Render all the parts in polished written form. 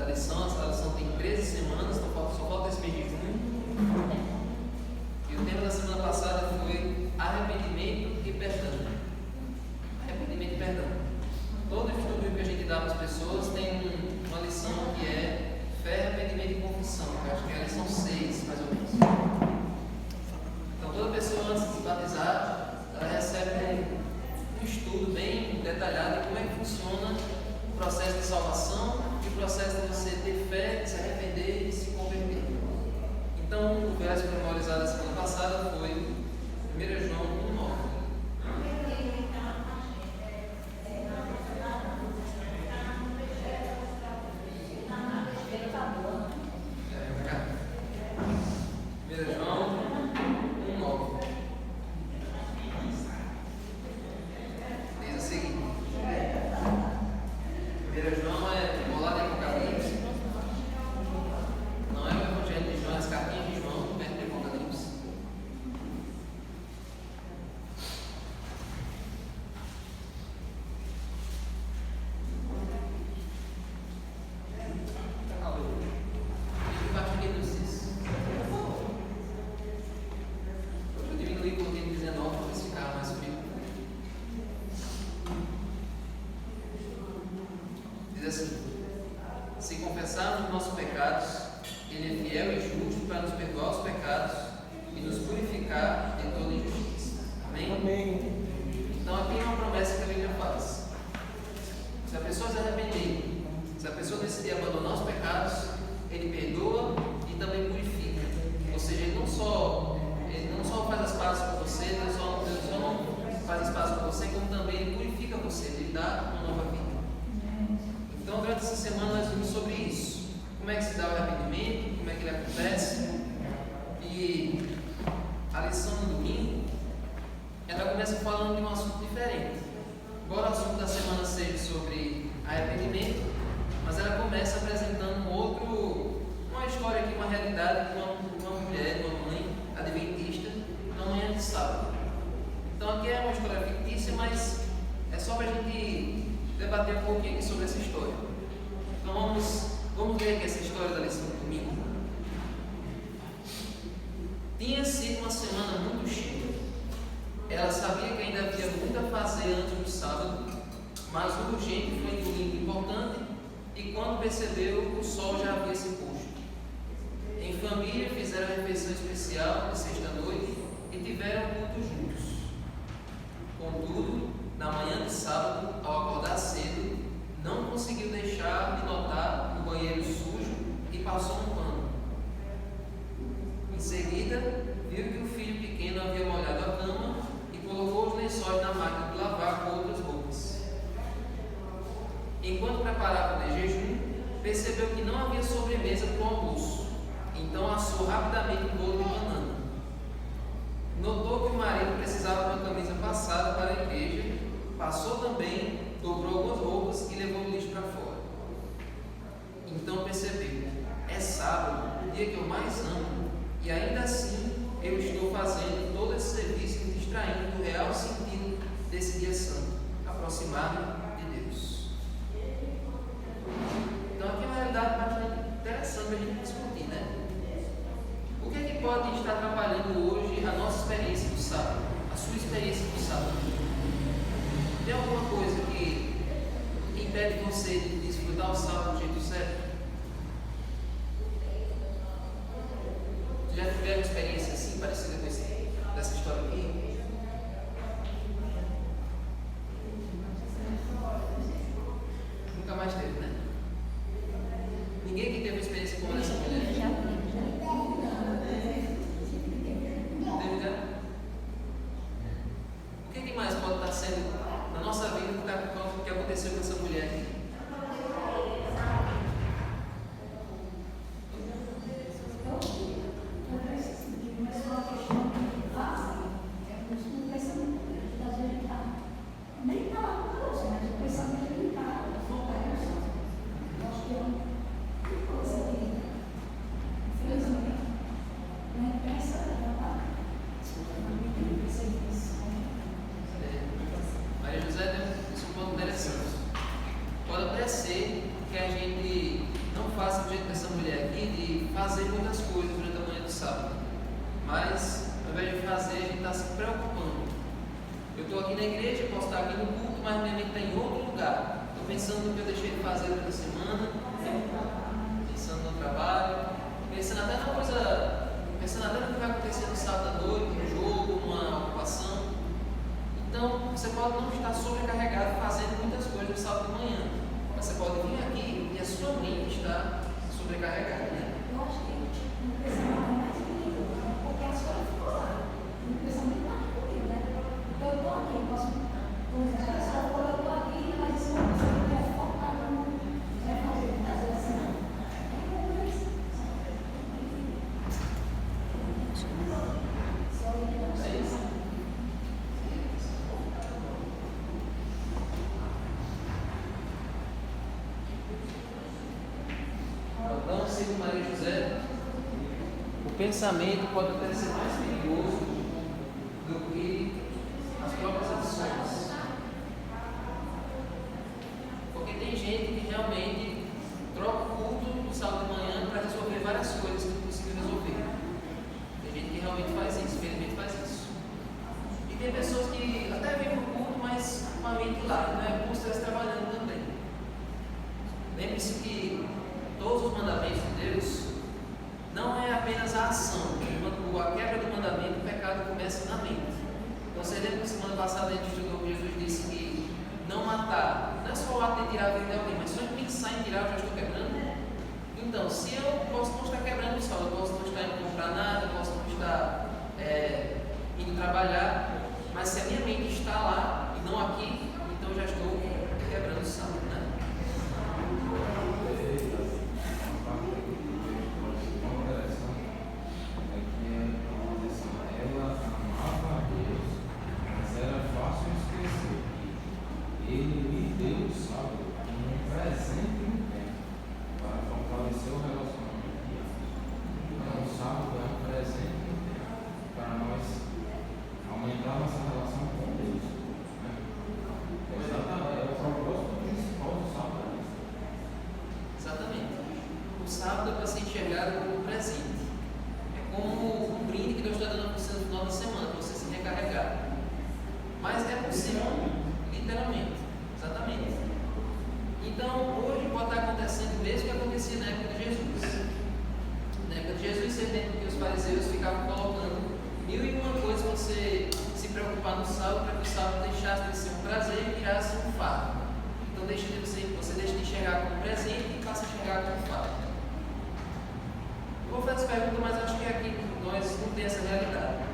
da lição. A lição tem 13 semanas, então só falta esse mês de junho. E o tema da semana passada foi arrependimento e perdão. Arrependimento e perdão. Todo estudo que a gente dá para as pessoas tem uma lição que é fé, arrependimento e confissão. Eu acho que é a lição 6, mais ou menos. Então, toda pessoa antes de se batizar, ela recebe um estudo bem detalhado de como é que funciona o processo de salvação e o processo de você ter fé, de se arrepender e se converter. Então, o verso memorizado da semana passada foi 1 João 1,9. Se confessarmos nossos pecados, Ele é fiel e justo para nos perdoar os pecados e nos purificar de toda injustiça. Amém? Amém. Então aqui é uma promessa que a Bíblia faz. Se a pessoa se arrepender, se a pessoa decidir abandonar os pecados, Ele perdoa e também purifica. Ou seja, Ele não só faz as pazes com você, Deus só não faz as pazes com você, como também Ele purifica você, Ele dá uma nova vida. Então, durante essa semana, nós vimos sobre isso. Como é que se dá o arrependimento, como é que ele acontece. E a lição do domingo, ela começa falando de um assunto diferente. Embora o assunto da semana seja sobre arrependimento, mas ela começa apresentando uma história aqui, uma realidade de uma mulher, uma mãe adventista, na manhã de sábado. Então, aqui é uma história fictícia, mas é só para a gente debater um pouquinho aqui sobre essa história. Então vamos ver aqui essa história da lição do domingo. Tinha sido uma semana muito cheia. Ela sabia que ainda havia muito a fazer antes do sábado, mas o urgente foi um domingo importante e quando percebeu, o sol já havia se posto. Em família fizeram a refeição especial de sexta-noite e tiveram culto juntos. Contudo, na manhã de sábado, ao acordar cedo, não conseguiu deixar de notar o banheiro sujo e passou um pano. Em seguida, viu que o filho pequeno havia molhado a cama e colocou os lençóis na máquina de lavar com outras roupas. Enquanto preparava o jejum, percebeu que não havia sobremesa para o almoço, então assou rapidamente um bolo de banana. Notou que o marido precisava de uma camisa passada para a igreja. Passou também, dobrou algumas roupas e levou o lixo para fora. Então percebeu, é sábado, o dia que eu mais amo, e ainda assim eu estou fazendo todo esse serviço me distraindo do real sentido desse dia santo, aproximar-me de Deus. Então aqui é uma realidade bastante interessante para a gente discutir, né? O que é que pode estar atrapalhando hoje a nossa experiência do sábado, a sua experiência do sábado? Tem alguma coisa que impede você de desfrutar o sábado do jeito certo? Já tiveram uma experiência assim, parecida com dessa história aqui? Nunca mais teve, né? Ninguém que teve uma experiência como essa mulher? Teve, né? O que mais pode estar sendo na nossa vida o que aconteceu com essa mulher aqui? fácil do jeito dessa mulher aqui de fazer muitas coisas durante a manhã do sábado. Mas, ao invés de fazer, a gente está se preocupando. Eu estou aqui na igreja, posso estar aqui no culto, mas minha mente está em outro lugar. Estou pensando no que eu deixei de fazer durante a semana, pensando no trabalho, pensando até no que vai acontecer no sábado à noite, no jogo, numa ocupação. Então, você pode não estar sobrecarregado fazendo muitas coisas no sábado de manhã, mas você pode vir aqui e a sua mente está sobrecarregada, né? Eu acho que o pensamento é mais bonito, porque a escola ficou lá. O pensamento está comigo, né? Então eu estou aqui, eu posso. Por exemplo, a escola falou, eu estou aqui, mas esse meu pensamento é focado no. É fazer muitas vezes assim, não. É como isso. É isso. Então, segundo Maria José, o pensamento pode até ser mais perigoso do que as próprias ações. Porque tem gente que realmente troca o culto no sábado de manhã para resolver várias coisas que não conseguiu resolver. Tem gente que realmente faz isso, infelizmente faz isso. E tem pessoas que até vêm para o culto, mas com a mente lá, né? Como se estivesse trabalhando também. Lembre-se que todos os mandamentos de Deus não é apenas a ação. Quando a quebra do mandamento, o pecado começa na mente. Então, você lembra que semana passada a gente estudou que Jesus disse que não matar, não é só o ato de tirar a vida de alguém, mas só em pensar em tirar eu já estou quebrando. Então, se eu posso não estar quebrando o saldo, eu posso não estar indo comprar nada, eu posso não estar indo trabalhar, mas se a minha mente está lá e não aqui, então eu já estou quebrando o saldo, né? Ele me deu o sábado como um presente no tempo para fortalecer o relacionamento. Então, o sábado é um presente no tempo para nós aumentar nossa relação com Deus. Exatamente, é o propósito principal do sábado. Exatamente. O sábado é para ser enxergado como um presente. É como um brinde que Deus está dando para você no final da semana, para você se recarregar. Mas é possível, literalmente. Exatamente. Então, hoje pode estar acontecendo o mesmo que acontecia na época de Jesus. Na época de Jesus, você lembra que os fariseus ficavam colocando 1001 coisas para você se preocupar no sábado, para que o sábado deixasse de ser um prazer e virasse um fardo. Então, você deixa de enxergar como presente e passa a enxergar como fardo. Eu vou fazer essa pergunta, mas acho que aqui nós não temos essa realidade.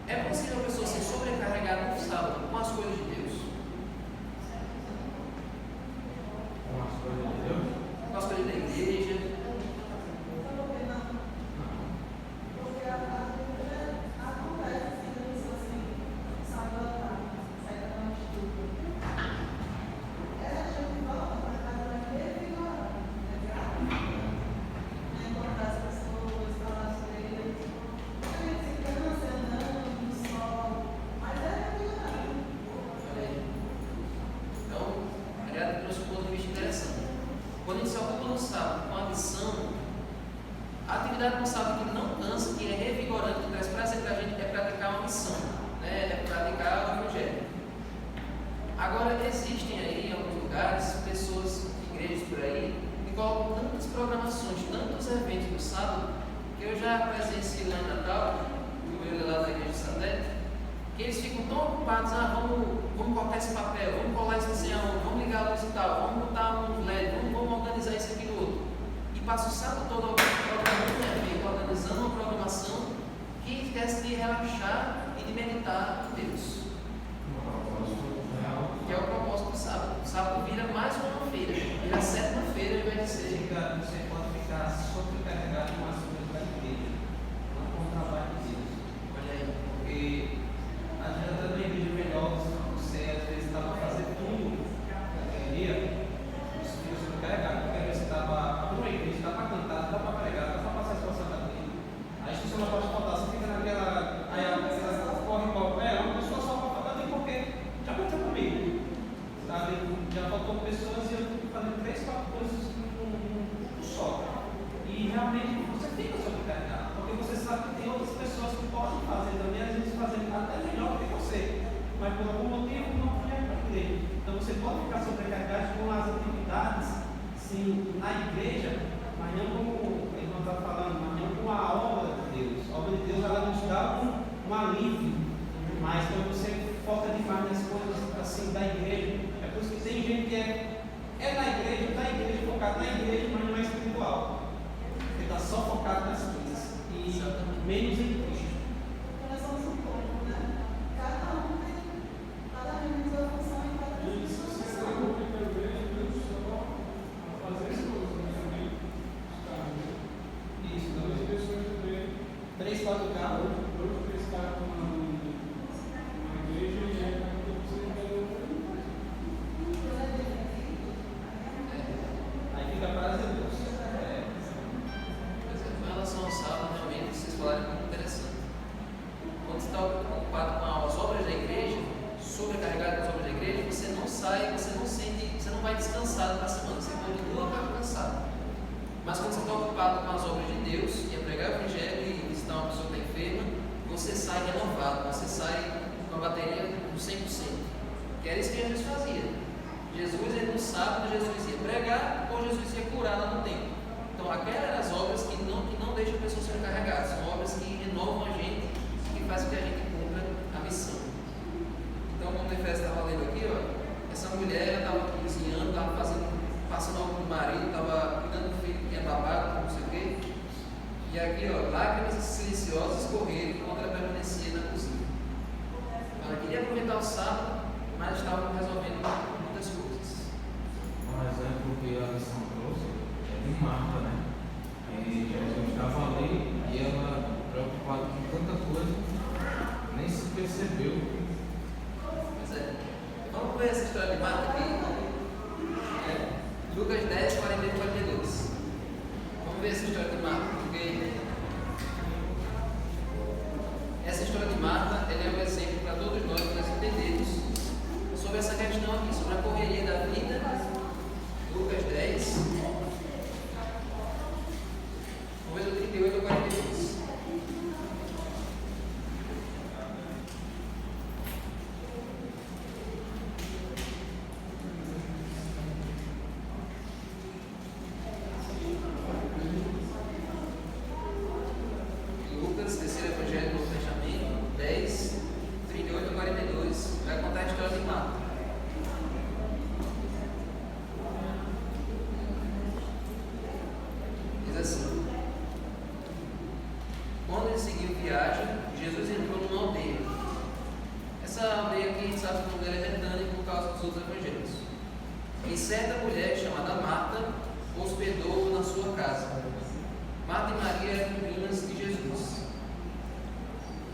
É possível a pessoa ser sobrecarregada no sábado com as coisas de Deus? Com as coisas de Deus? Com as coisas da igreja? Quando a gente se ocupa no sábado com a missão, a atividade no sábado que não cansa, que é revigorante, que traz prazer para a gente, é praticar uma missão, né? É praticar o Evangelho. Agora, existem aí em alguns lugares, pessoas, igrejas por aí, que colocam tantas programações, tantos eventos no sábado, que eu já presenciei lá em Natal, no meu lá da igreja de Satélite, que eles ficam tão ocupados, vamos cortar esse papel, vamos colar isso assim aonde, vamos ligar a luz e tal, vamos botar um LED, vamos organizar isso aqui no outro. E passa o sábado todo organizando uma programação que esquece de relaxar e de meditar em Deus. Que é o propósito do sábado. O sábado vira mais uma feira, vira a sétima feira ao invés de ser. Você pode ficar sobrecarregado com as coisas da igreja, não com o trabalho de Deus. Olha aí. Porque adianta na igreja melhor, você às vezes está para fazer tudo naquele dia, você fica sobrecarregado, porque às vezes você está para a igreja, está para cantar, está para pregar, está para passar a situação da igreja. Aí se você não pode faltar, você fica naquela. Aí a pessoa corre mal, uma pessoa só para faltar, porque já aconteceu comigo. Sabe? Já faltou pessoas e eu tive que fazer 3, 4 igreja, mas não como ele não está falando, mas não como a obra de Deus. A obra de Deus ela nos dá um alívio, mas quando você foca demais nas coisas assim da igreja, é por isso que tem gente que é na igreja, focado na igreja, mas não é espiritual. Ele está só focado nas coisas e menos em Cristo. Nós somos um corpo, né? Cada um tem sua função e cada um tem sua função. Isso, 3, 4 carros. Aí fica para Deus. Com relação ao sábado, realmente, vocês falaram muito interessante. Quando você está ocupado com as obras da igreja, sobrecarregado com as obras da igreja, você não sai, você não sente, você não vai descansado na semana, você continua cansado. Mas quando você está ocupado com as obras de Deus, que é pregar o evangelho e visitar uma pessoa que está enferma, você sai renovado, você sai com a bateria com 100%. Que era isso que Jesus fazia. Jesus, ele no sábado, Jesus ia pregar ou Jesus ia curar lá no templo. Então, aquelas eram as obras que não deixam a pessoa ser carregada, são obras que renovam a gente, que fazem com que a gente cumpra a missão. Então, como o Efésio estava lendo aqui, ó, essa mulher estava cozinhando, estava passando algo no marido, estava cuidando do filho que tinha babado, não sei o quê. E aqui, ó, lágrimas silenciosas correram enquanto ela permanecia na cozinha. Ela queria aproveitar o sábado, mas estava resolvendo muitas coisas. Um exemplo que a lição trouxe é de Marta, né? E Jesus estava ali e ela, preocupada com tanta coisa, nem se percebeu. Pois é. Vamos ver essa história de Marta aqui. Lucas 10, 41 e 42. Vamos ver essa história de Marta, porque essa história de Marta ela é um exemplo para todos nós entendermos sobre essa questão aqui, sobre a correria da vida. Lucas 10, vamos ver do 38 ao 42. Lucas, terceiro evangelho do Novo Testamento, 10, 38 a 42, vai contar a história de Marta. Diz assim: quando ele seguiu viagem, Jesus entrou numa aldeia. Essa aldeia aqui, a gente sabe que o nome dela é Betânia por causa dos outros evangelhos. E certa mulher chamada Marta hospedou na sua casa. Marta e Maria eram irmãs de Jesus.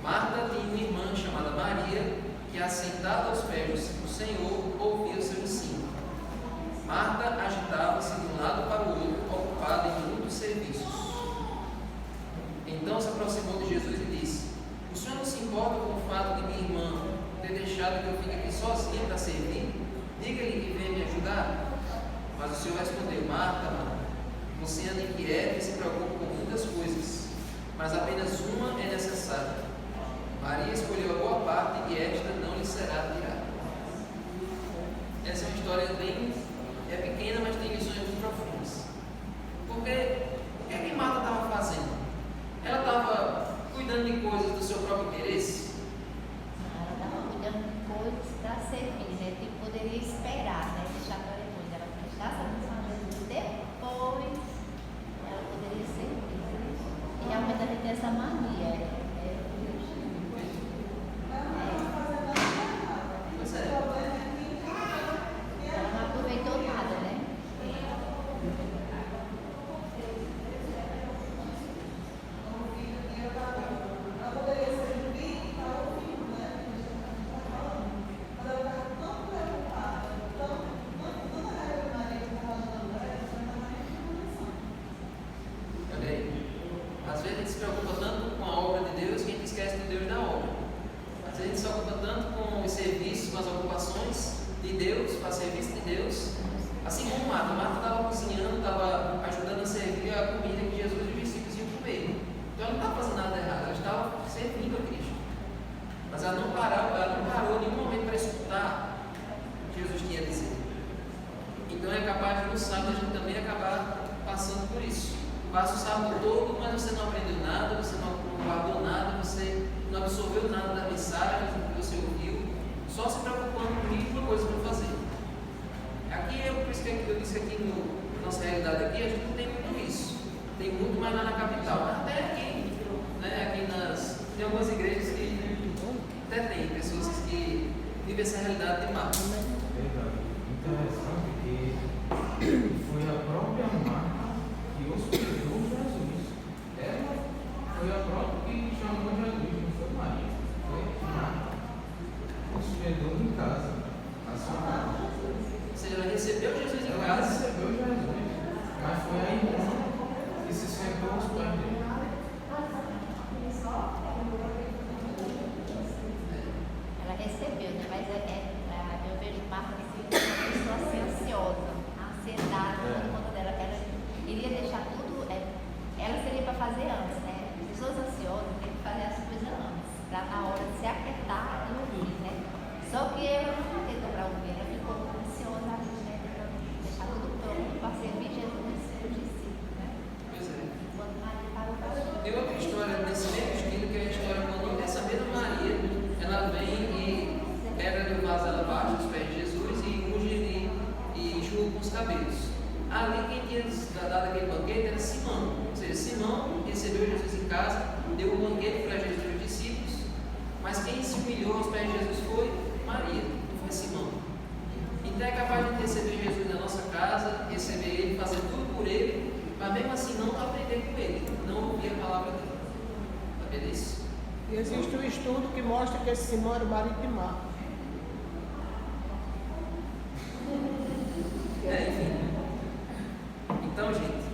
Marta tinha uma irmã chamada Maria, que, assentada aos pés do Senhor, ouvia o seu ensino. Marta agitava-se de um lado para o outro, ocupada em muitos serviços. Então se aproximou de Jesus e disse: o senhor não se importa com o fato de minha irmã ter deixado que eu fique aqui sozinha para servir? Diga-lhe que venha me ajudar. Mas o Senhor respondeu: Marta, Marta, você anda inquieta e se preocupa com muitas coisas, mas apenas uma é necessária. Maria escolheu a boa parte e esta não lhe será tirada. Essa é uma história bem pequena, mas tem lições muito profundas. Porque o que é que Marta estava fazendo? Ela estava cuidando de coisas do seu próprio interesse? Ela estava cuidando de coisas para servir, né? Que poderia esperar, né? Deixar para depois. Ela prestasse atenção a Jesus depois, ela poderia servir. E realmente a gente tem essa mania. Pois é. Ela não aproveitou nada, né? Ela poderia servir e estava ouvindo, né? Mas ela estava tão preocupada, tanta raiva de Maria que estava ajudando ela, ela estava mais em Olha aí. Às vezes a gente se preocupa tanto com a obra de Deus que a gente esquece de Deus na obra. Às vezes a gente se ocupa tanto com os serviços, com as ocupações de Deus, para serviço de Deus. Assim como Marta. Marta estava cozinhando, estava ajudando a servir a comida que Jesus e os discípulos iam comer. Então ela não estava fazendo nada errado, ela estava servindo a Cristo. Mas ela não parou em nenhum momento para escutar o que Jesus tinha a dizer. Então é capaz de no sábado a gente também acabar passa o sábado todo, mas você não aprendeu nada, você não guardou nada, você não absorveu nada da mensagem que você ouviu, só se preocupando com uma coisa para fazer. Aqui, por isso que eu disse aqui na nossa realidade aqui, a gente não tem muito isso. Tem muito mais lá na capital, mas até aqui, né, tem algumas igrejas que até tem pessoas que vivem essa realidade de marca. Interessante que foi a própria Marta que hospedou Jesus. Ela foi a própria que chamou Jesus, não foi Maria. Foi Marta. Hospedou em casa, na sua casa. Ou seja, ela recebeu Jesus em Ela casa. recebeu Jesus, mas foi a irmã que se sentou aos pés dele. Ela recebeu, né? Mas eu vejo Marta assim, uma pessoa assim, ansiosa, a ansiedade por conta dela, que ela iria deixar tudo, ela seria para fazer antes, né? Pessoas ansiosas têm que fazer as coisas antes, para na hora de se aquietar e ouvir, né? Só que ela não tentou para ouvir, ela ficou ansiosa, né? Deixar tudo pronto para servir Jesus e seus discípulos, né? Pois é. Quando Maria parou para ouvir. Tem outra história nesse mesmo estilo, que é a história quando essa mesma Maria, ela vem e pega do vaso ela baixa os pés de Jesus e unge e enxuga com os cabelos. Ali quem tinha dado aquele banquete era Simão. Ou seja, Simão recebeu Jesus em casa, deu um banquete para Jesus e os discípulos, mas quem se humilhou aos pés de Jesus foi Maria, não foi Simão. Então é capaz de receber Jesus na nossa casa, receber Ele, fazer tudo por Ele, mas mesmo assim não aprender com Ele, não ouvir a palavra dele. Sabia disso? E existe um estudo que mostra que esse Simão era o marido de Marta. Enfim. Então, gente,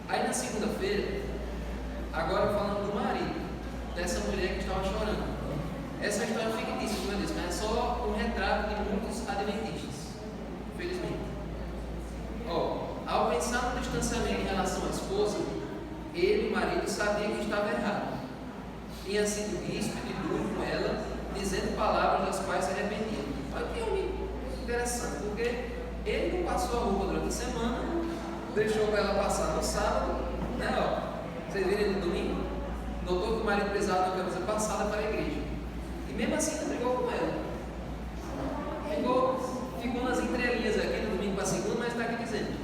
aí na segunda-feira, agora falando do marido, dessa mulher que estava chorando. Essa história é fictícia, como eu disse, mas é só um retrato de muitos adventistas, infelizmente. Ao pensar no distanciamento em relação à esposa, ele, o marido, sabia que estava errado. Tinha sido ríspido e duro com ela, dizendo palavras das quais se arrependia. Olha que homem interessante, porque ele não passou a roupa durante a semana, deixou para ela passar no sábado, né? Vocês viram no domingo? Notou que o marido precisava de uma camisa passada para a igreja. E mesmo assim não brigou com ela. Ficou nas entrelinhas aqui no domingo para segunda, mas está aqui dizendo.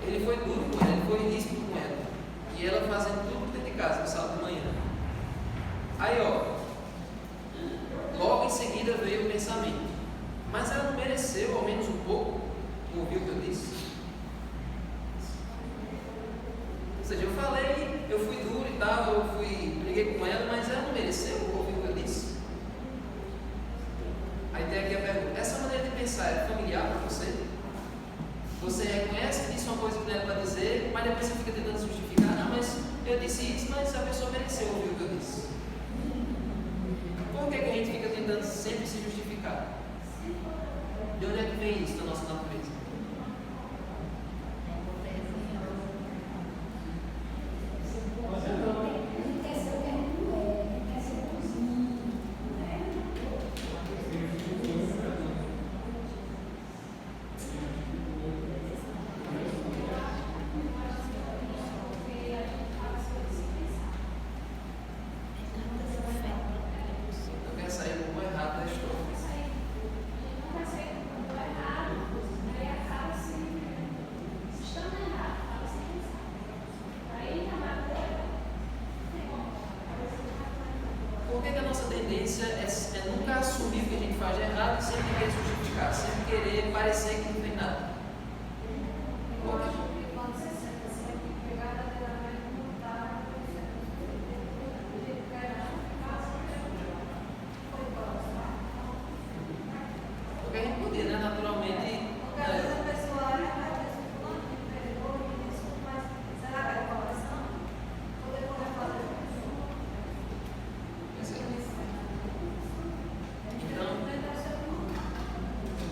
Ele foi duro com ela, ele foi ríspido com ela. E ela fazendo tudo dentro de casa no sábado de manhã. Aí, logo em seguida veio o pensamento. Mas ela não mereceu, ao menos um pouco, ouvir o que eu disse? Ou seja, eu falei, eu fui duro e tal, briguei com ela, mas ela não mereceu ouvir o que eu disse? Aí tem aqui a pergunta: essa maneira de pensar é familiar para você? Você reconhece que disse uma coisa que não era para dizer, mas depois você fica tentando justificar. Não, mas eu disse isso, mas a pessoa mereceu ouvir o que eu disse. Por que a gente fica tentando sempre se justificar? De onde é que vem isso na nossa natureza? Eu quero sair como errado da história. Por que a nossa tendência é nunca assumir o que a gente faz de errado e sempre querer justificar, sempre querer parecer que não tem nada? Por quê? Porque a gente podia, né, naturalmente.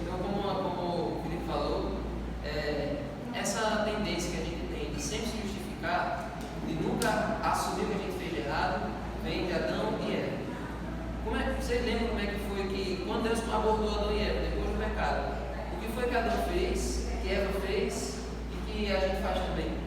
Então, como o Felipe falou, essa tendência que a gente tem de sempre se justificar, de nunca assumir o que a gente fez de errado, vem de Adão e Eva. Vocês lembram como é que foi que, quando Deus abordou Adão e Eva, depois do pecado, o que foi que Adão fez, que Eva fez e que a gente faz também?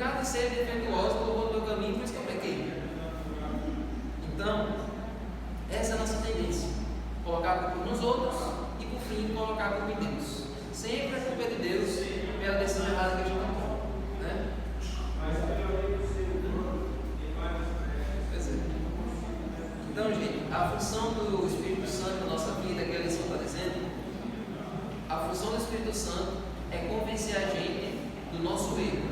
bocado de ser defeituosa, colocou no meu caminho, por isso que eu pequei. Então, essa é a nossa tendência: colocar a culpa nos outros e, por fim, colocar a culpa em Deus. Sempre a culpa é de Deus pela decisão errada que a gente tomou, né? Pois é. Então, gente, a função do Espírito Santo na nossa vida, que a lição está dizendo, a função do Espírito Santo é convencer a gente do nosso erro,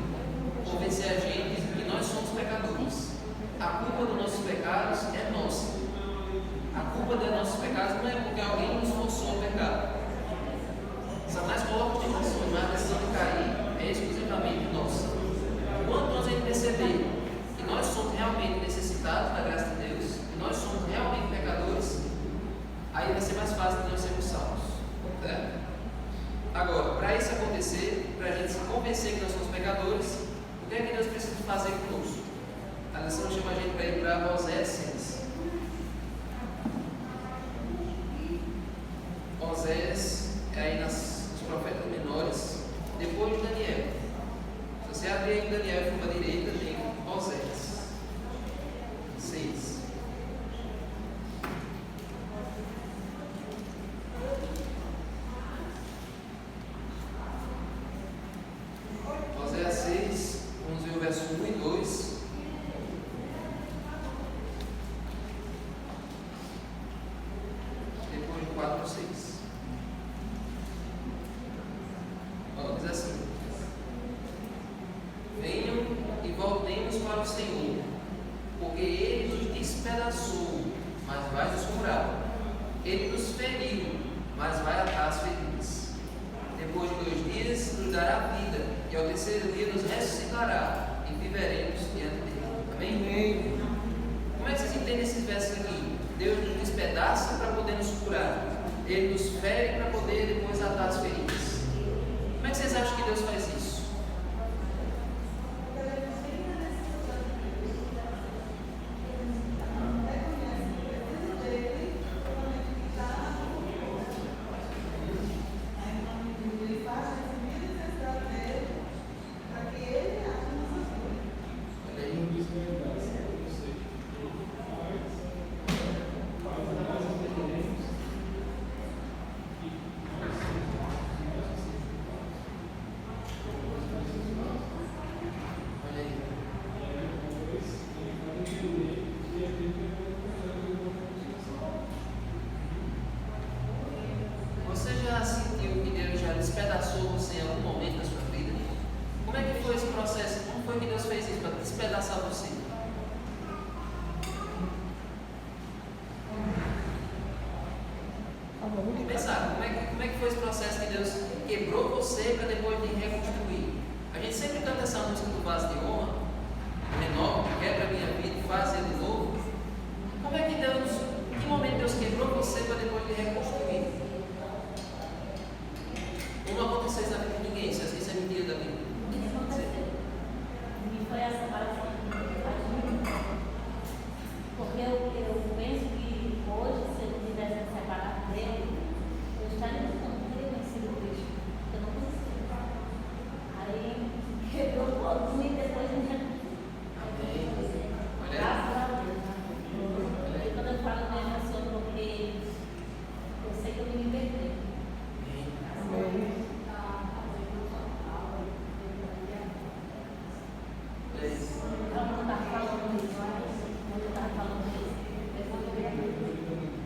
convencer a gente que nós somos pecadores. A culpa dos nossos pecados é nossa. A culpa dos nossos pecados não é porque alguém nos forçou a pecar. Satanás coloca tentações, mas a decisão de cair é exclusivamente nossa. Quando nós perceber que nós somos realmente necessitados da graça de Deus, que nós somos realmente pecadores, aí vai ser mais fácil de nós sermos salvos. Certo? Agora, para isso acontecer, para a gente se convencer que nós somos pecadores, o que é que Deus precisa fazer conosco? A lição chama a gente para ir para Oséias 6. Oséias é aí nos profetas menores, depois de Daniel. Se você abrir aí Daniel e for para a direita, tem Oséias 6. Oséias 6, vamos ver o verso 1 e 2. Depois do 4 e 6. Diz assim: venham e voltemos para o Senhor, porque Ele nos despedaçou, mas vai nos curar. Ele nos feriu, mas vai atar as feridas. Depois de 2 dias nos dará vida, e ao terceiro dia nos ressuscitará, e viveremos diante dele. Amém? Amém. Como é que vocês entendem esses versos aqui? Deus nos despedaça para poder nos curar. Ele nos fere para poder depois atar as feridas. Como é que vocês acham que Deus faz isso? Você já sentiu que Deus já despedaçou você em algum momento da sua vida? Como é que foi esse processo? Como foi que Deus fez isso para despedaçar você? Vamos pensar, como é que foi esse processo que Deus quebrou você para depois de reconstruir? A gente sempre canta essa música do Vaso de Honra, menor, que quebra a minha vida e faz ele novo. Como é que Deus, em que momento Deus quebrou você para depois de reconstruir? Não aconteceu isso na vida de ninguém, isso é mentira da Bíblia. E foi a separação porque eu penso que hoje, se eu tivesse me separado dele, eu estaria não teria conhecido Cristo. Eu não conhecia. Aí quebrou todo e depois me graças a Deus. E quando eu falo me emociono porque eu sei que eu me libertei. Amém. Quando eu estava falando isso,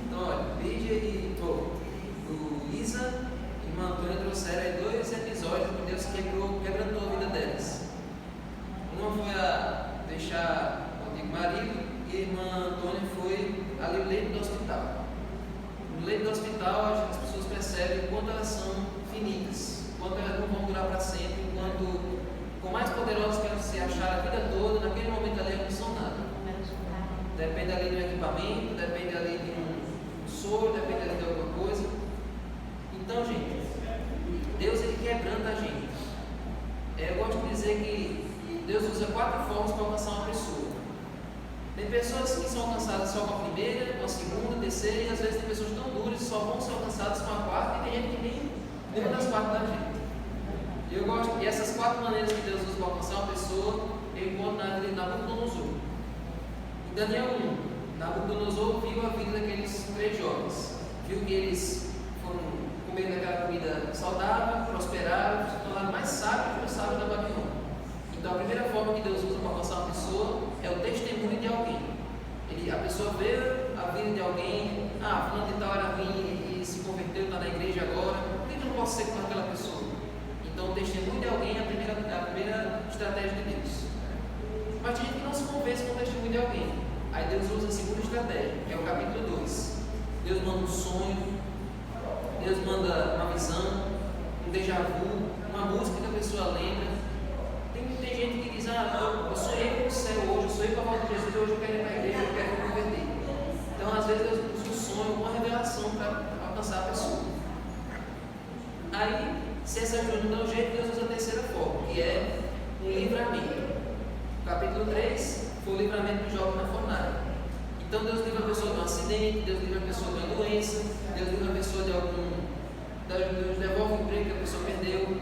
Então, olha, Lídia e Luísa e irmã Antônia trouxeram aí 2 episódios que Deus quebrantou a vida delas. Uma foi a deixar o antigo marido e a irmã Antônia foi ali no leito do hospital. No leito do hospital, as pessoas percebem o quanto elas são finitas, o quanto elas não vão durar para sempre, o quanto, por mais poderosas que elas se acharam a vida toda, naquele momento ali elas não são nada. Depende ali do equipamento, depende ali de um soro, depende ali de alguma coisa. Então, gente, Deus ele quebranta a gente. Eu gosto de dizer que Deus usa 4 formas para alcançar uma pessoa. Tem pessoas que são alcançadas só com a primeira, com a segunda, terceira, e às vezes tem pessoas tão duras que só vão ser alcançadas com a quarta, e tem gente que nem uma das quatro da gente. Eu gosto, e essas 4 maneiras que Deus usa para alcançar uma pessoa, eu encontro na vida de Nabucodonosor. Em Daniel 1, Nabucodonosor viu a vida daqueles 3 jovens, viu que eles foram comer daquela comida saudável, prosperaram, se tornaram mais sábios que os sábios da Babilônia. Então a primeira forma que Deus usa para alcançar uma pessoa é o testemunho de alguém. A pessoa vê a vida de alguém, fulano de tal era ruim e se converteu, está na igreja agora, por que eu não posso ser como aquela pessoa? Então o testemunho de alguém é a primeira estratégia de Deus. Mas tem gente que não se convence com o testemunho de alguém. Aí Deus usa a segunda estratégia, que é o capítulo 2. Deus manda um sonho, Deus manda uma visão, um déjà vu, uma música que a pessoa lembra. Tem gente que diz, eu sonhei com o céu hoje, eu sonhei com a volta de Jesus, hoje eu quero ir para a igreja, eu quero me converter. Então às vezes Deus usa um sonho, uma revelação para alcançar a pessoa. Aí, se essa ajuda não dá um jeito, Deus usa a terceira forma, que é um livramento. O capítulo 3 foi o livramento do jovem na fornalha. Então Deus livra a pessoa de um acidente, Deus livra a pessoa de uma doença, Deus livra a pessoa de Deus devolve o emprego que a pessoa perdeu.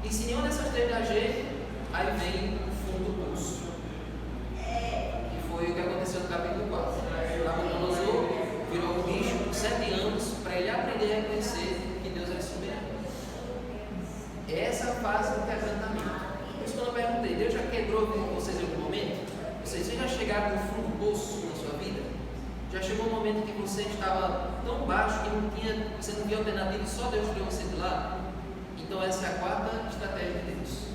E se nenhuma dessas 3 dá jeito, aí vem o fundo do poço. Que foi o que aconteceu no capítulo 4. Nabucodonosor virou um bicho por 7 anos para ele aprender a reconhecer que Deus é soberano. Essa é a fase do quebrantamento. Por isso que eu perguntei, Deus já quebrou a vida de vocês em algum momento? Vocês já chegaram no fundo do poço na sua vida? Já chegou um momento que você estava tão baixo que você não via alternativa e só Deus tirou você de lá? Então essa é a 4ª estratégia de Deus.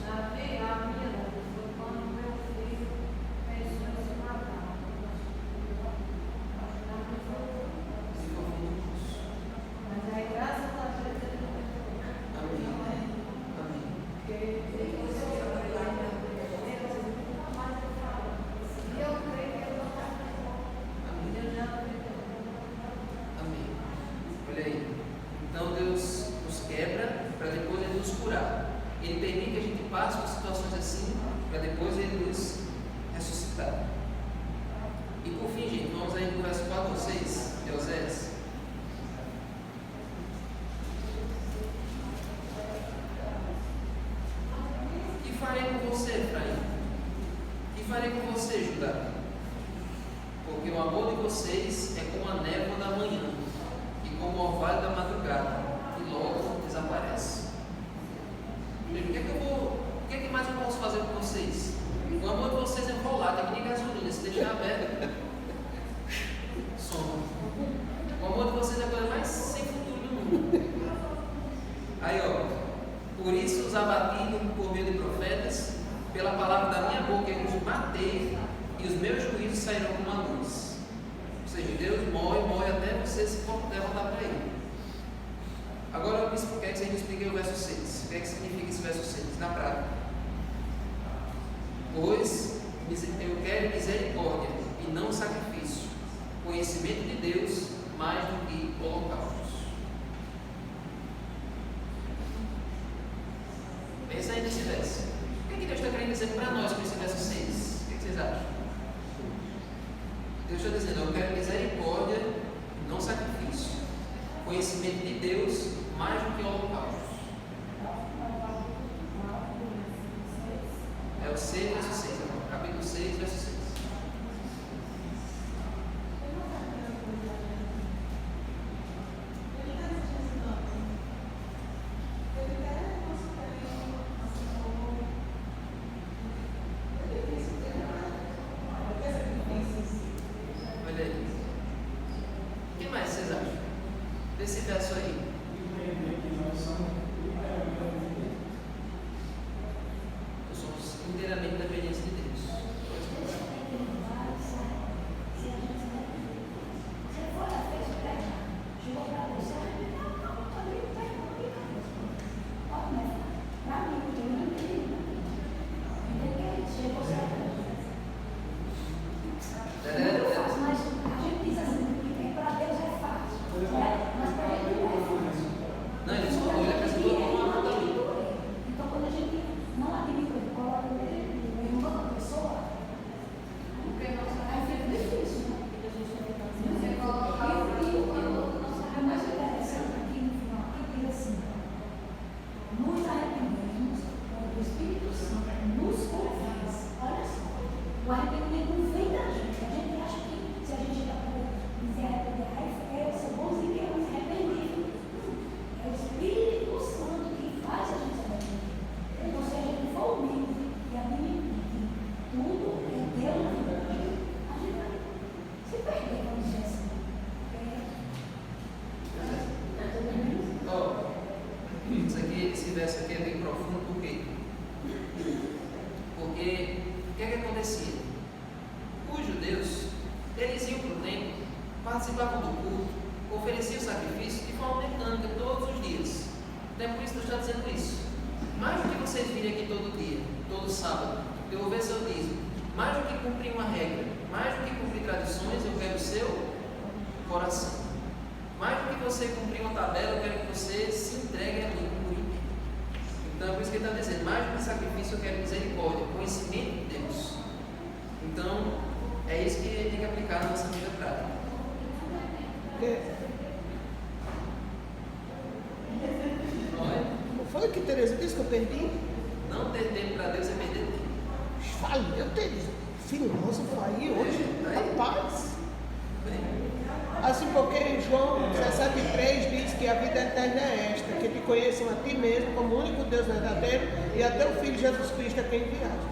Pensa aí nesse verso. O que Deus está querendo dizer para nós com esse verso 6? O que vocês acham? Deus está dizendo, eu quero misericórdia e não sacrifício. Conhecimento de Deus mais do que holocaustos. É o 6, verso 6, capítulo 6, verso 6. verso aqui é bem profundo, por quê? Porque o que é que acontecia? Os judeus, eles iam para o templo, participavam do culto, ofereciam sacrifício de forma mecânica todos os dias. Então é por isso que eu estou dizendo isso. Mais do que vocês virem aqui todo dia, todo sábado, devolver seu dízimo, mais do que cumprir uma regra, mais do que cumprir tradições, eu quero o seu coração. Mais do que você cumprir uma tabela, eu quero que você se entregue a mim por inteiro. Então é por isso que ele está dizendo, mais do que sacrifício, eu quero misericórdia, conhecimento de Deus. Então, é isso que tem que aplicar na nossa vida prática. Não foi o que Tereza disse que eu perdi? Não ter tempo para Deus é perder tempo. Falhou, Tereza. Filósofo aí hoje. Rapaz. Assim, porque em João 17,3 diz que a vida eterna é esta, que te conheçam a ti mesmo como o único Deus verdadeiro e a teu Filho Jesus Cristo a quem enviaste.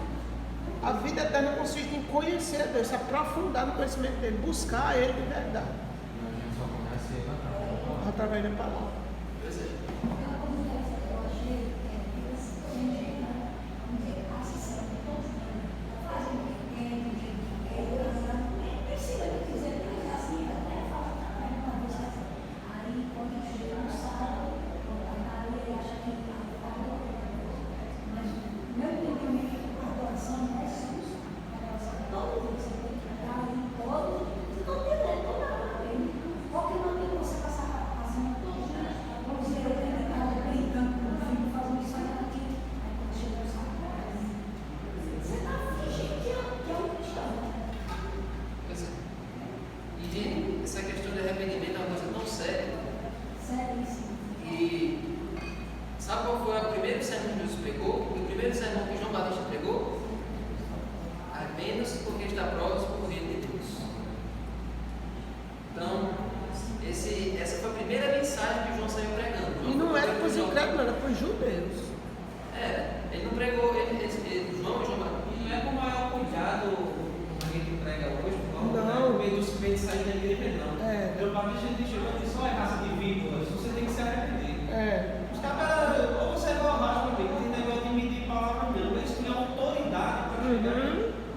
A vida eterna consiste em conhecer a Deus, se aprofundar no conhecimento dele, buscar ele de verdade. A gente só conhece ele Através da palavra. Pois é. Pois é. E essa questão de arrependimento é uma coisa tão séria. E sabe qual foi o primeiro sermão que Jesus pregou? E o primeiro sermão que João Batista pregou? Arrependam-se porque está próximo o reino de Deus. Então, essa foi a primeira mensagem que João saiu pregando. E não era para os incrédulos, era para os judeus. Ele não pregou, João Batista. E não é com o maior cuidado como a gente prega hoje, Não. no meio dos peitos sair da igreja, não. É. O Batista chegou e disse: olha, raça de víboras, você tem que se arrepender. Os caras, ou você vai honrar comigo, tem negócio de medir palavra mesmo. Eles tinham autoridade para chegar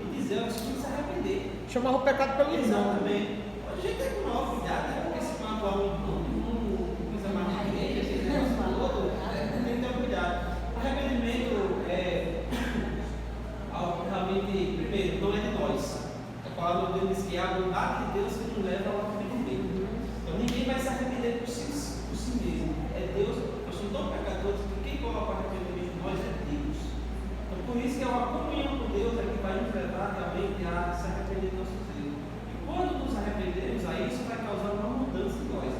e dizer: você tem que se arrepender. Chamava o pecado pelo nome. Exatamente. A gente tem que tomar maior cuidado, né? Porque se magoar um coisa mais de igreja, esse negócio todo, tem que ter cuidado. Arrependimento é algo realmente, primeiro, não é de nós. A palavra de Deus diz que é a vontade de Deus que nos leva ao arrependimento. Então ninguém vai se arrepender por si mesmo. É Deus, nós somos tão pecadores que quem coloca o arrependimento em nós é Deus. Então por isso que é uma comunhão com Deus é que vai nos levar realmente a se arrepender de nossos erros. E quando nos arrependemos, aí isso vai causar uma mudança em nós.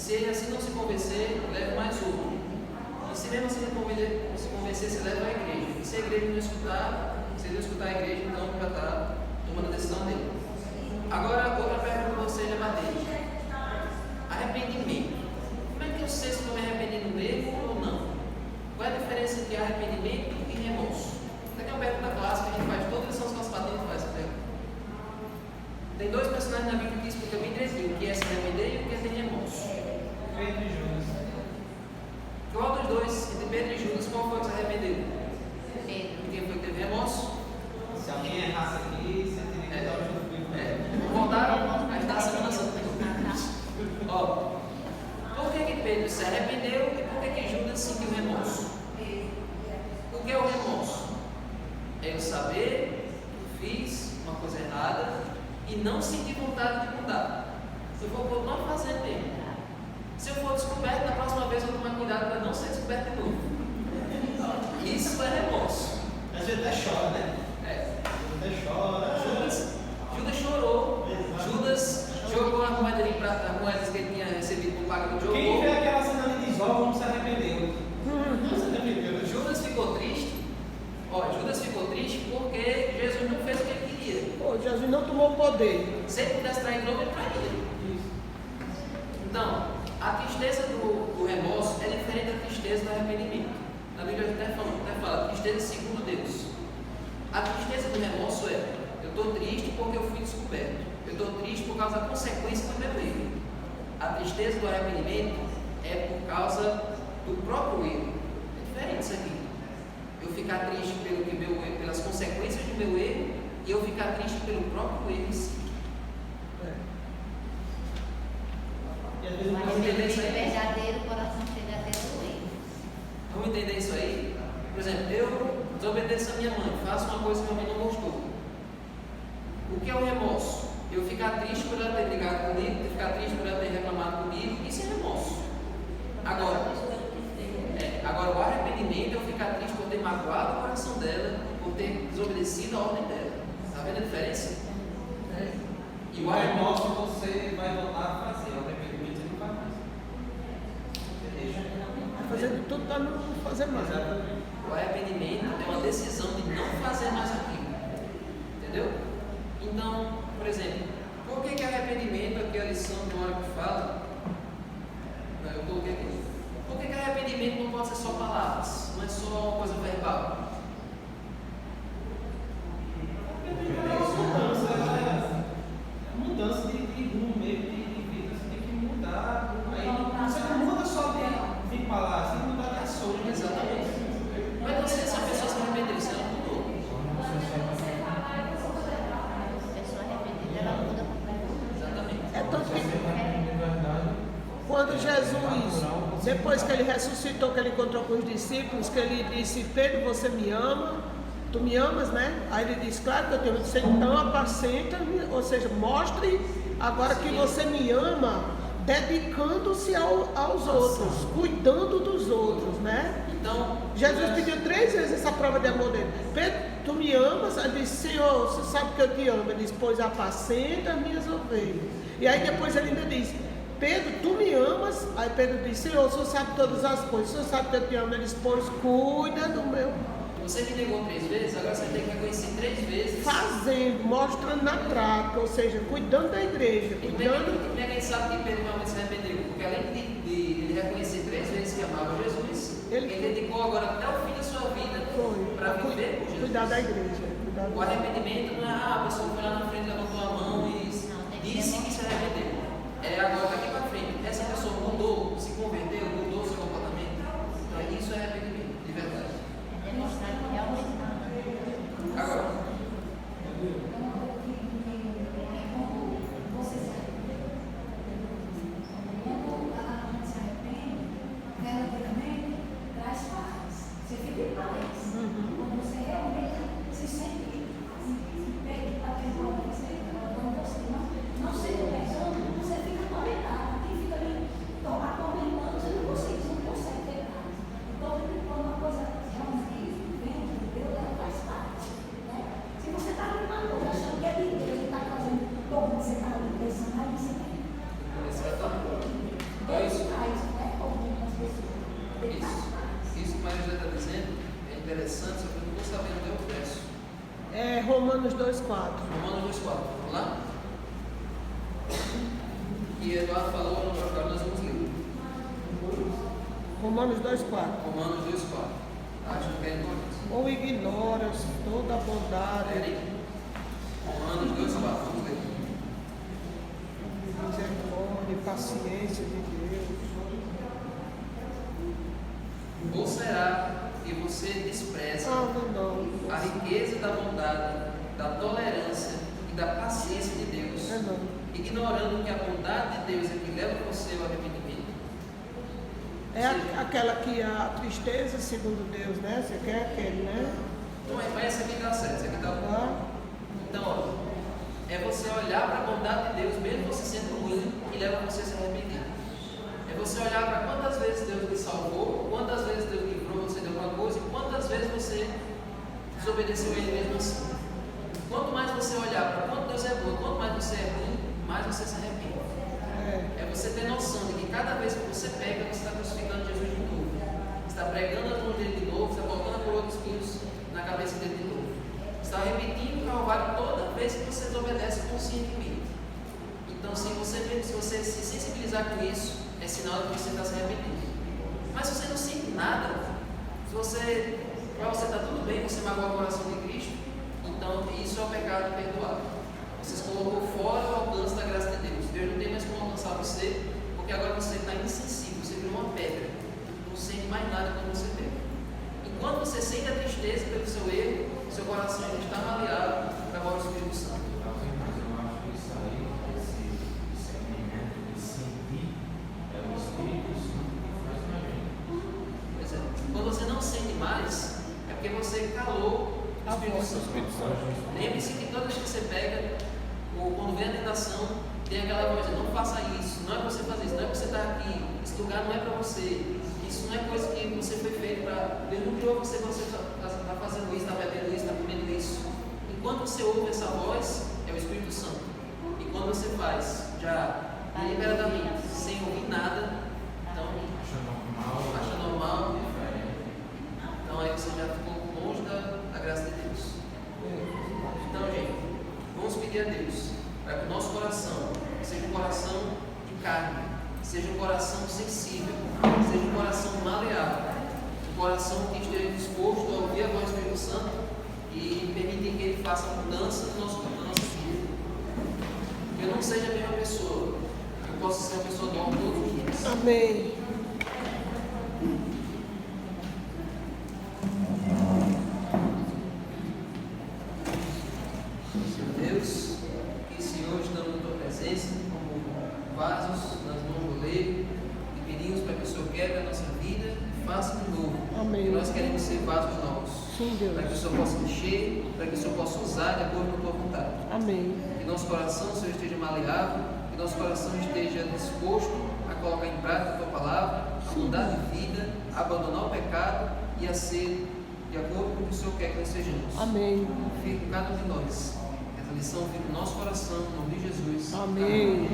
se ele assim não se convencer, leve mais outro. E se mesmo assim não se convencer, você leva a igreja. E se a igreja não escutar, se ele não escutar a igreja, então já está tomando a decisão dele. Agora, outra pergunta para você, Matheus. Arrependimento. Como é que eu sei se estou me arrependendo mesmo ou não? Qual é a diferença entre arrependimento e remorso? Essa aqui é uma pergunta clássica, a gente faz todas as lições que nós fazemos, faz essa pergunta. Tem dois personagens na Bíblia que explicam bem direitinho o que é se arrepender e o que é ter remorso. Pedro e Judas. Qual dos dois, entre Pedro e Judas, qual foi que se arrependeu? Pedro. E quem foi que teve remorso? Se alguém errasse aqui, você teria que dar o jogo comigo. Voltaram a estar Semana Santa. Ó, por que Pedro se arrependeu e por que Judas sentiu remorso? O que é o remorso? É eu saber que eu fiz uma coisa errada e não sentir vontade de mudar. Eu vou continuar fazendo mesmo. Se eu for descoberto, na próxima vez eu vou tomar cuidado para não ser descoberto de novo. Isso é remorso. Às vezes até chora, né? Até chora. Judas chorou. Judas jogou as moedas que ele tinha recebido por pagamento. Jogou. Quem vê aquela cena ali diz, ó, não se arrependeu. Não se arrependeu. Judas ficou triste. Judas ficou triste porque Jesus não fez o que ele queria. Jesus não tomou poder. Se ele pudesse trair de novo, ele trairia. Então, a tristeza do remorso é diferente da tristeza do arrependimento. Na Bíblia até fala tristeza segundo Deus. A tristeza do remorso é: eu estou triste porque eu fui descoberto. Eu estou triste por causa da consequência do meu erro. A tristeza do arrependimento é por causa do próprio erro. É diferente isso aqui. Eu ficar triste pelas consequências do meu erro e eu ficar triste pelo próprio erro em si. Mas Vamos entender isso aí? verdadeiro, o coração chega até doer. Vamos entender isso aí? Por exemplo, eu desobedeço a minha mãe, faço uma coisa que minha mãe não gostou. O que é o remorso? Eu ficar triste por ela ter ligado comigo, ficar triste por ela ter reclamado comigo, isso é remorso. Agora o arrependimento é eu ficar triste por ter magoado o coração dela, por ter desobedecido a ordem dela. Está vendo a diferença? E o remorso você vai voltar a fazer, o arrependimento você não faz mais. Você deixa. Fazendo tudo para não fazer mais. Exatamente. O arrependimento é uma decisão de não fazer mais aquilo. Entendeu? Então, por exemplo, por que arrependimento, aqui a lição de uma hora que fala, eu coloquei aqui. Por que arrependimento não pode ser só palavras, não é só uma coisa verbal? Mudança de rumo mesmo, de vida, você tem que mudar. Aí você não muda só de palavras, você tem que mudar de ações. Exatamente. Mas não sei se a pessoa se arrependeu, se ela mudou. A pessoa arrependida, ela muda completamente. Exatamente. É tanto que quando Jesus, depois que ele ressuscitou, que ele encontrou com os discípulos, que ele disse: Pedro, você me ama? Tu me amas, né? Aí ele disse: claro que eu te amo. Disse, então apacenta-me, ou seja, mostre agora que você me ama, dedicando-se aos outros, cuidando dos outros, né? Então, Jesus pediu 3 vezes essa prova de amor dele. Pedro, tu me amas? Ele disse: Senhor, você sabe que eu te amo. Ele disse: pois apacenta as minhas ovelhas. E aí depois ele ainda disse: Pedro, tu me amas? Aí Pedro disse: Senhor, o Senhor sabe todas as coisas, o Senhor sabe que eu te amo. Ele disse: pois cuida do meu. você me negou 3 vezes, agora você tem que reconhecer 3 vezes. Fazendo, mostrando na prática, ou seja, cuidando da igreja, E como cuidando. é que a gente sabe que Pedro realmente se arrependeu? Porque além de ele reconhecer 3 vezes que amava Jesus, ele dedicou agora até o fim da sua vida para viver por Jesus. Cuidar da igreja. Cuidar O arrependimento não é a pessoa foi lá na frente, levantou a mão e disse que se arrependeu. É agora daqui para frente. Essa pessoa mudou, se converteu, mudou seu comportamento. Então isso é arrependimento, de verdade. É demonstrar que realmente não. Agora, Você se arrepende. Quando a gente se arrepende, verdadeiramente traz paz. Você fica em paz. Quando você realmente se sente pede a perdoar, quando você não sente perdão, você fica atormentado. Quem fica ali atormentando, você não consegue ter paz. Então, quando uma coisa realmente vem Romanos 2,4. Romanos 2,4. Vamos lá? E Eduardo falou, agora nós vamos ler. Romanos 2,4. Romanos 2,4. Acho que é importante. Ou ignoras toda a bondade, Peraí. Romanos 2,4. Vamos ler. misericórdia e paciência de Deus. Ou será que você despreza Não. a riqueza da bondade, da tolerância e da paciência de Deus, É não. ignorando que a bondade de Deus é que leva você ao arrependimento? É aquela que a tristeza, segundo Deus, né? Você quer aquele, né? Então, mas essa aqui dá certo, essa aqui dá bom. Tá? Então, ó, é você olhar para a bondade de Deus, mesmo você sendo ruim, e leva você a se arrepender. É você olhar para quantas vezes Deus lhe salvou, quantas vezes Deus livrou você de alguma coisa, e quantas vezes você desobedeceu Ele mesmo assim. Quanto mais você olhar para quanto Deus é bom, quanto mais você é ruim, mais você se arrepende. É você ter noção de que cada vez que você pega, você está crucificando Jesus de novo. Você está pregando as mãos dele de novo, você está colocando a coroa dos espinhos na cabeça dele de novo. Você está repetindo o Calvário toda vez que você desobedece conscientemente. Então, se você se sensibilizar com isso, é sinal de que você está se arrependendo. Mas se você não sente nada, para você está tudo bem, você magoou o coração de Cristo, então isso é o pecado perdoado. Você se colocou fora do alcance da graça de Deus. Deus não tem mais como alcançar você, porque agora você está insensível, você virou uma pedra, não sente mais nada quando você pega. Enquanto você sente a tristeza pelo seu erro, seu coração ainda está maleável para agora o Espírito Santo. Mas eu acho que isso aí, esse discernimento de sentir, é o Espírito Santo que faz na gente. Pois é. Quando você não sente mais, é porque você calou o Espírito Santo. Lembre-se que toda vez que você pega, ou quando vem a tentação, tem aquela coisa: não faça isso, não é para você fazer isso, não é para você estar aqui, esse lugar não é para você, isso não é coisa que você foi feito para. Deus não criou você está fazendo isso, está bebendo isso, está comendo isso. Enquanto você ouve essa voz, é o Espírito Santo. E quando você faz, já deliberadamente, sem ouvir nada, então acha normal, então aí você já ficou longe da graça de Deus. Então, gente, vamos pedir a Deus para que o nosso coração seja um coração de carne, seja um coração sensível, seja um coração maleável, um coração que esteja disposto a ouvir a voz do Espírito Santo e permitir que Ele faça a mudança na nossa vida. Que eu não seja a mesma pessoa, que eu possa ser uma pessoa nova todos os dias. Amém. Deus, que Senhor, estamos na Tua presença, como vasos nas mãos do oleiro, e pedimos para que o Senhor quebre a nossa vida e faça de novo. Amém. Nós queremos ser vasos novos. Sim, Deus. Para que o Senhor possa encher, para que o Senhor possa usar de acordo com a Tua vontade. Amém. Que nosso coração, Senhor, esteja maleável, que nosso coração esteja disposto a colocar em prática a Tua palavra, a mudar de vida, a abandonar o pecado e a ser de acordo com o que o Senhor quer que nós sejamos. Amém. Fique com cada um de nós. Que essa lição fique no nosso coração, em nome de Jesus. Amém.